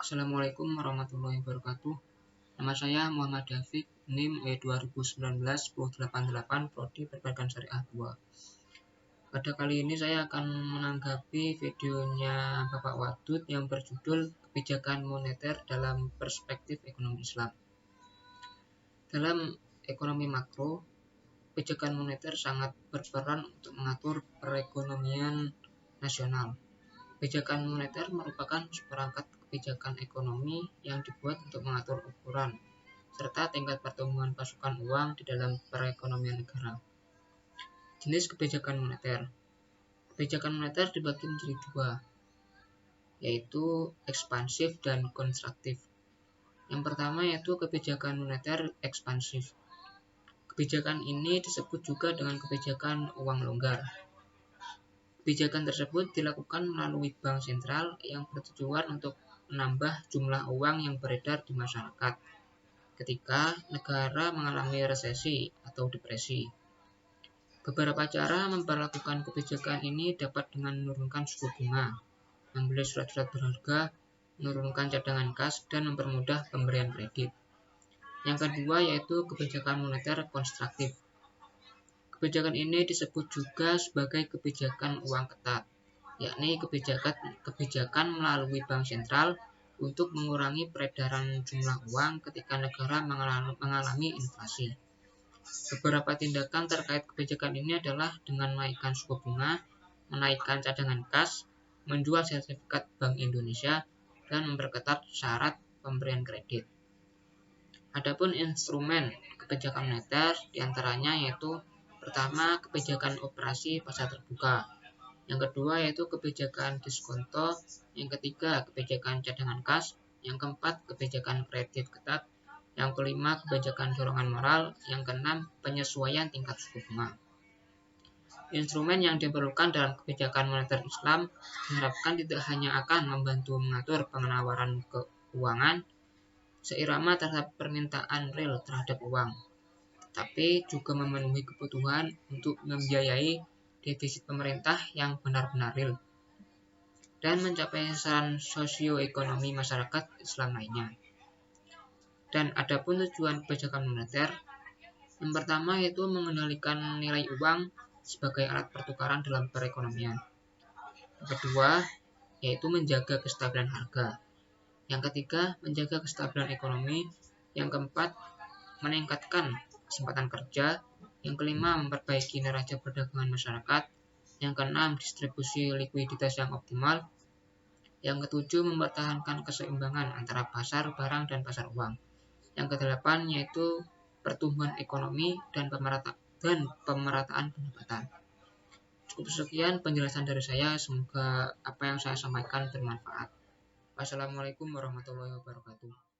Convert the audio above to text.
Assalamualaikum warahmatullahi wabarakatuh. Nama saya Muhammad Dafiq, NIM E2019-1088, Prodi Perbankan Syariah 2. Pada kali ini saya akan menanggapi videonya Bapak Wadud yang berjudul Kebijakan Moneter dalam Perspektif Ekonomi Islam. Dalam ekonomi makro, kebijakan moneter sangat berperan untuk mengatur perekonomian nasional. Kebijakan moneter merupakan seperangkat kebijakan ekonomi yang dibuat untuk mengatur ukuran serta tingkat pertumbuhan pasukan uang di dalam perekonomian negara. Jenis kebijakan moneter. Kebijakan moneter dibagi menjadi dua, yaitu ekspansif dan konstruktif. Yang pertama yaitu kebijakan moneter ekspansif. Kebijakan ini disebut juga dengan kebijakan uang longgar. Kebijakan tersebut dilakukan melalui bank sentral yang bertujuan untuk menambah jumlah uang yang beredar di masyarakat ketika negara mengalami resesi atau depresi. Beberapa cara memperlakukan kebijakan ini dapat dengan menurunkan suku bunga, membeli surat-surat berharga, menurunkan cadangan kas, dan mempermudah pemberian kredit. Yang kedua yaitu kebijakan moneter konstruktif. Kebijakan ini disebut juga sebagai kebijakan uang ketat, yakni kebijakan melalui bank sentral untuk mengurangi peredaran jumlah uang ketika negara mengalami inflasi. Beberapa tindakan terkait kebijakan ini adalah dengan menaikkan suku bunga, menaikkan cadangan kas, menjual sertifikat Bank Indonesia, dan memperketat syarat pemberian kredit. Adapun instrumen kebijakan moneter diantaranya yaitu pertama, kebijakan operasi pasar terbuka. Yang kedua yaitu kebijakan diskonto. Yang ketiga, kebijakan cadangan kas. Yang keempat, kebijakan kredit ketat. Yang kelima, kebijakan dorongan moral. Yang keenam, penyesuaian tingkat suku bunga. Instrumen yang diperlukan dalam kebijakan moneter Islam diharapkan tidak hanya akan membantu mengatur penawaran keuangan seirama terhadap permintaan real terhadap uang, tapi juga memenuhi kebutuhan untuk membiayai defisit pemerintah yang benar-benar real dan mencapai sasaran sosioekonomi masyarakat Islam lainnya. Dan adapun tujuan kebijakan moneter, yang pertama yaitu mengendalikan nilai uang sebagai alat pertukaran dalam perekonomian. Yang kedua yaitu menjaga kestabilan harga. Yang ketiga, menjaga kestabilan ekonomi. Yang keempat, meningkatkan kesempatan kerja. Yang kelima, memperbaiki neraca perdagangan masyarakat. Yang keenam, distribusi likuiditas yang optimal. Yang ketujuh, mempertahankan keseimbangan antara pasar barang dan pasar uang. Yang kedelapan, yaitu pertumbuhan ekonomi dan pemerataan pendapatan. Cukup sekian penjelasan dari saya, semoga apa yang saya sampaikan bermanfaat. Wassalamualaikum warahmatullahi wabarakatuh.